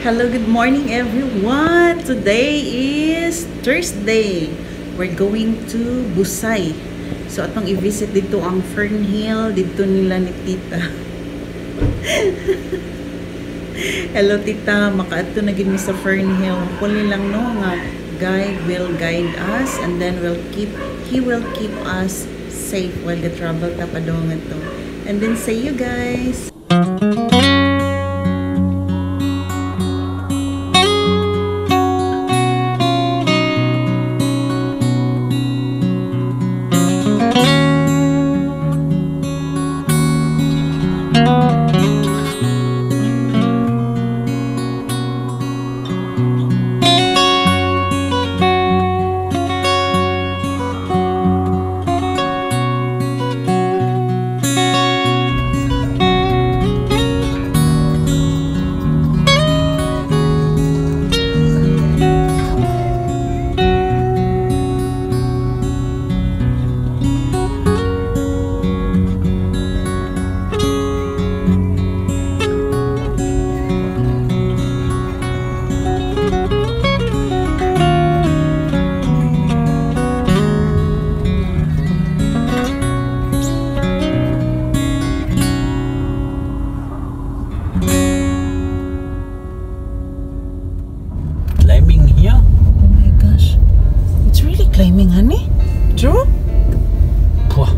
Hello, good morning everyone. Today is Thursday. We're going to Busay. So atong i-visit dito ang Fernhill dito nila ni Tita. Hello Tita, makaadto na gid mi sa Fernhill. Hopefully lang no nga guide will guide us and then he will keep us safe while the travel ta padong to. And then see you guys. Climbing, honey? True? Puh.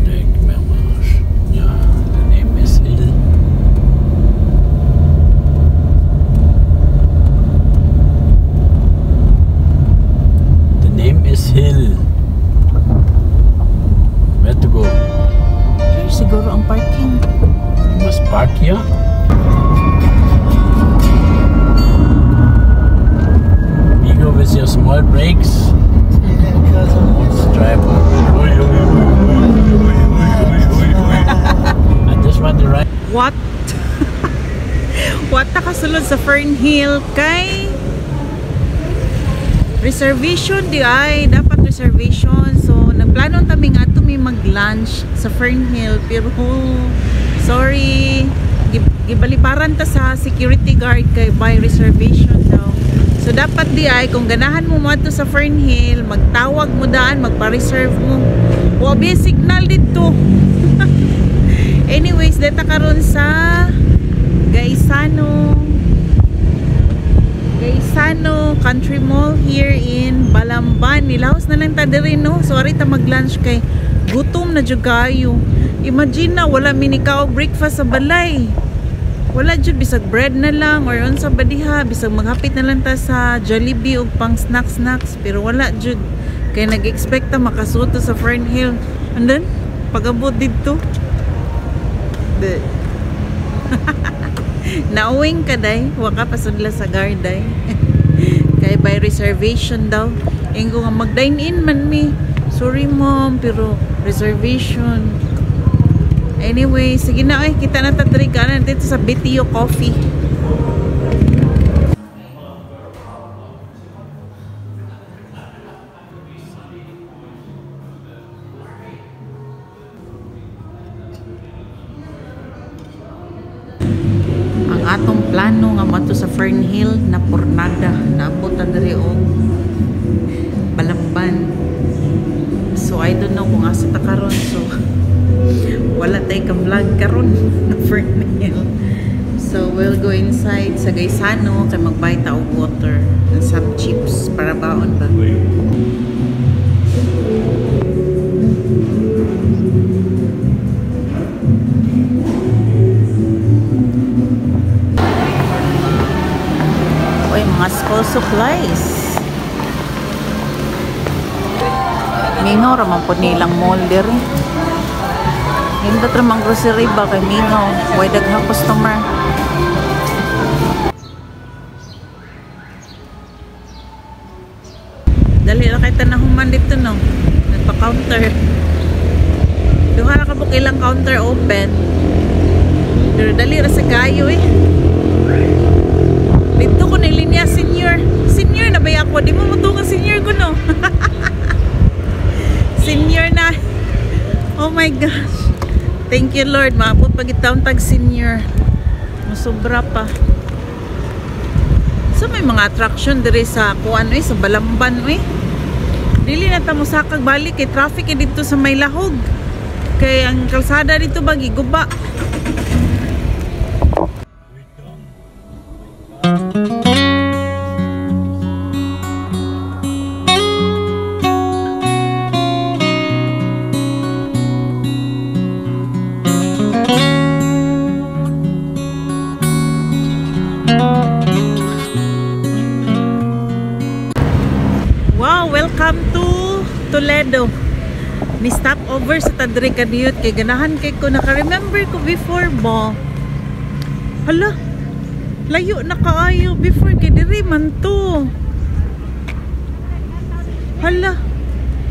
Leck mir am Arsch. Ja, the name is Hill. The name is Hill. Where to go? Here siguro ang parking. You must park here? With your small brakes. Let's drive. I just want to ride. What? What nakasulod sa Fernhill kay reservation di ay dapat reservation. So nagplano kami nga to may mag-lunch sa Fernhill pero sorry gibalibaran ta sa security guard kay by reservation daw. So dapat di ay kung ganahan mo mo sa Fernhill, magtawag mo daan, magpa-reserve mo. Wabi signal dito. Anyways, deta karon sa Gaisano Country Mall here in Balamban. Nilaos na lang ta diri no. So ari ta mag-lunch kay gutom na jud kayo. Imagine na wala minikaw breakfast sa balay. Wala jud bisag bread na lang or unsa ba diha bisag maghapit na lang ta sa Jollibee og pang snacks pero wala jud kay nag-expect ta makasuto sa Fernhill and then pagabot dito nauwing ka day waka pasudla sa garday kay by reservation daw ingo nga mag-dine in man mi sorry mom pero reservation. Anyway, sige na ay kita na tatriganan dito sa BTO Coffee. Ang atong plano nga mato sa Fernhill na Pornada, naabot ta diri og Balamban. So I don't know kung asa ta karon so wala tayo ka-vlog karon na Fernhill. So we'll go inside sa Gaisano kay magbuy ta og water and some chips para baon ba. Oy, mga school supplies. Mingaw ra man po nilang mall diri. Hindi tramang grocery ba kay mingaw. Way daghang customer. Dali ra kay tanahuman dito no. Nagpa-counter. Duha ra ka po ilang counter open. Pero dali ra sa kayo eh. Dito ko nilinya senior. Senior na ba ako? Di mo mutukan senior ko no. Senior na. Oh my gosh. Thank you Lord. Maabot pag itawang tag senior. sobra pa. So may mga attraction diri sa kuan sa Balamban Dili na ta mo sakag balik kay traffic dito sa may lahog. Kay ang kalsada dito ba giguba. Welcome to Toledo. Ni stop over sa Tadre Kadiyot kay ganahan kay ko naka-remember ko before ba. Hala. Layo na kaayo before kay diri man to. Hala.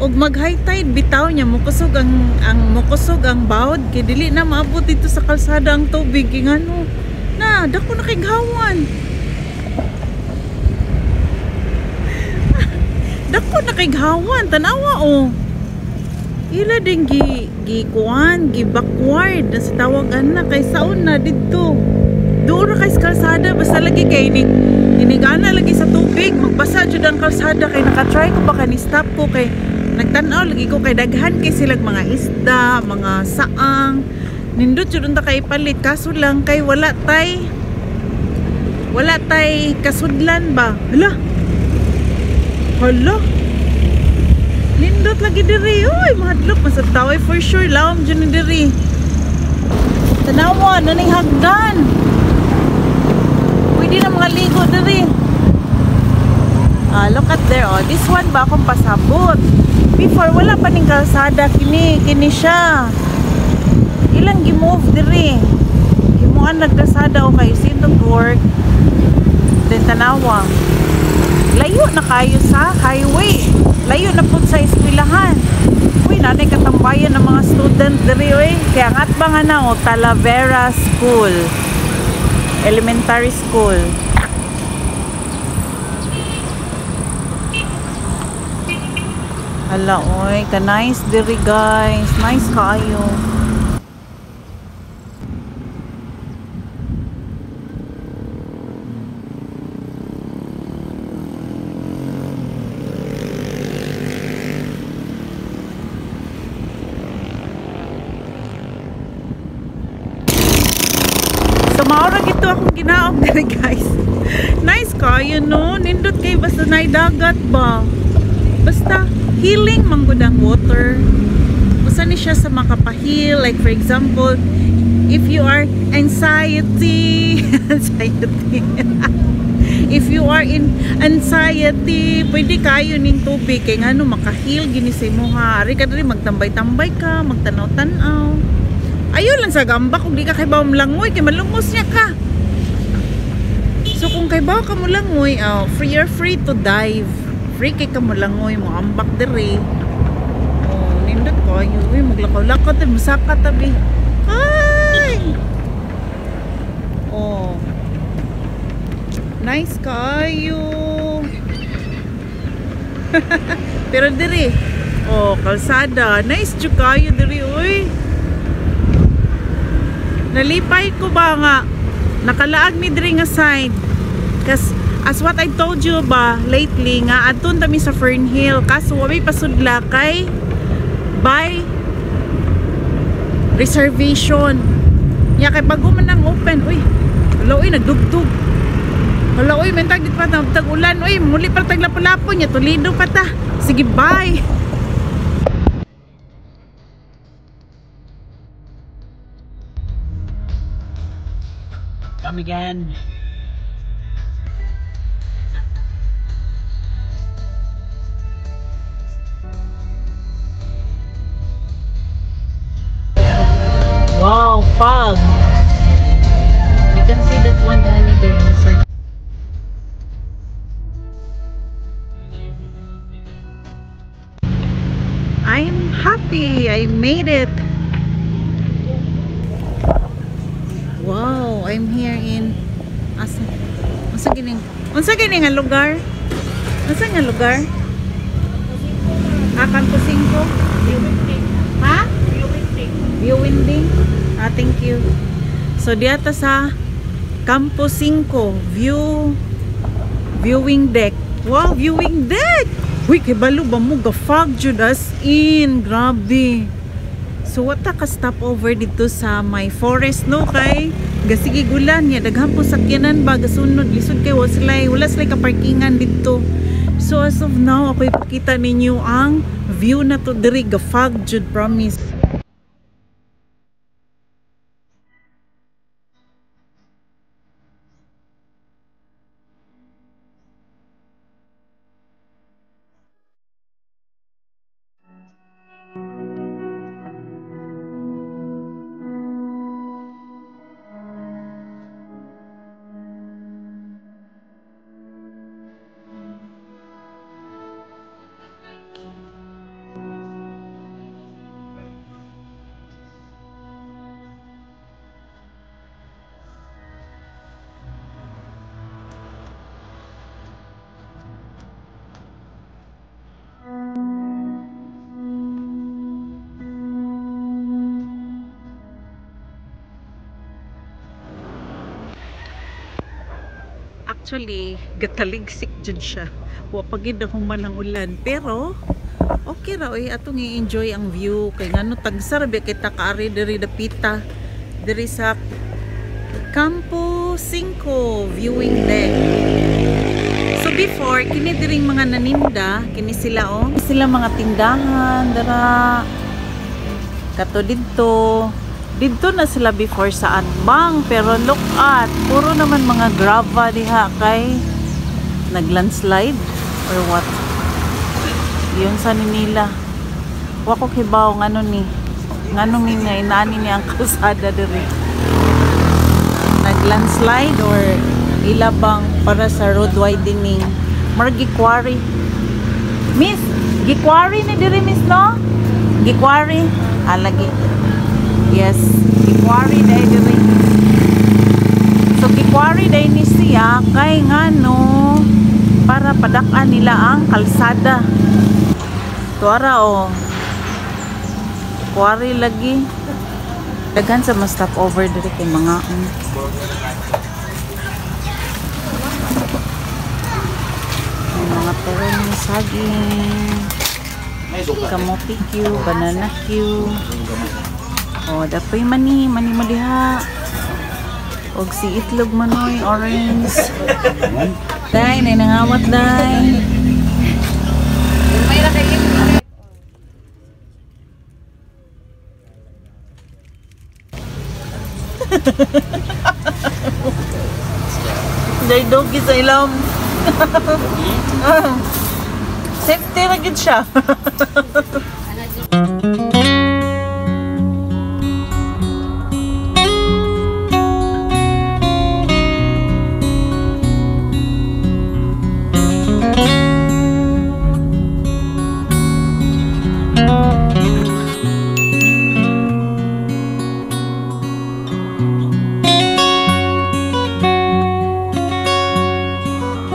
Og mag high tide bitaw niya mukusog ang mukusog ang bawd kay dili na maabot dito sa kalsada ang tubig kay ngano. Na dako na kay gawan. Dako na kay gawan tanawa ila din gi backward sa tawagan na kay saon na dito doon na kay kalsada basta lagi kay inigana lagi sa tubig magbasa jud ang kalsada kay naka-try ko baka ni stop ko kay nagtan-aw lagi ko kay daghan kay silang mga isda mga saang nindot jud unta kay palit kaso lang kay wala tay kasudlan ba hala nindot lagi diri uy mahadlok masad taway for sure lawom dyan diri tanawa nanay hagdan pwede na mga ligo diri look at there this one ba akong pasabot before wala pa ning kalsada kini siya ilang gimove diri gimuan nagkalsada okay sindog work then tanawa layo na kayo sa highway layo na po sa eskwelahan uy nanay katambayan ng mga student diri kaya angat ba nga na Talavera School Elementary School hala oy ka nice diri guys nice kayo maura gito akong ginaog dali guys nice kayo no nindot kay basta nay dagat ba basta healing manggod ang water basta ni siya sa makapahil like for example if you are anxiety if you are in anxiety pwede kayo ning tubig kay ngano makahil gini sa imo ha ari ka diri magtambay-tambay ka magtanaw-tanaw ayaw lang sa gamba kung di ka kay bawa malangoy kay malungos niya ka so kung kay bawa ka malangoy you're free to dive free kay ka malangoy mo ambak diri nindot ko ayaw maglakaw-lakaw tabi masaka tabi ay nice kayo pero diri kalsada nice jud kayo diri uy nalipay ko ba nga nakalaag mi diri nga side kas as what I told you ba lately nga adton tami sa Fernhill kaso wa may pasudla kay by reservation ya kay bago man ang open uy hala uy nagdugtog hala uy mentag dit pa tag ulan uy muli pa tag lapo-lapo nya Toledo pa ta sige bye. Come again. Wow, fog. You can see that one alley there. I'm happy. I made it. Wow, I'm here in unsa gining nga lugar? Unsa nga lugar? Kanto 5. Ha? Viewing. Thank you. So diata sa Campo 5 viewing deck. Wow, viewing deck. Uy, kay balo ba mo ga-fog jud as in. Grabe. So what ka stop over dito sa may forest no kay gasigi gulan ya daghan po sakyanan ba gasunod lisod kay wala sila ka parkingan dito. So as of now ako ipakita ninyo ang view na to diri ga-fog jud, promise. Actually, gataligsik dyan siya. Wapagid na human ang ulan. Pero, okay ra. Atong i-enjoy ang view. Kaya nga no, tagsarabi kita kaari diri dapita. Diri sa Campo 5 viewing deck. So before, kini diring mga naninda. Kini sila sila mga tindahan. Dara. Kato dito. Dito na sila before sa Atbang, pero look at, puro naman mga grava diha kay naglandslide or what. Yun sa nila. Wako kibaw ngano ni na inani ni ang kalsada diri. Naglandslide or ilabang para sa road widening. Margi quarry. Miss, gikwari ni diri miss no? Gikwari. Lagi. Yes, gikwari day diri. So gikwari day ni siya kay ngano para padak-an nila ang kalsada. Tuara quarry lagi. Daghan sa mas stop over diri kay mga turon ni saging, kamote Q, banana Q. Dapoy mani mo diha. Og si itlog manoy, orange. Day, nay nangawat day. May ra kay day dogi sa ilam. Safety ra gid siya.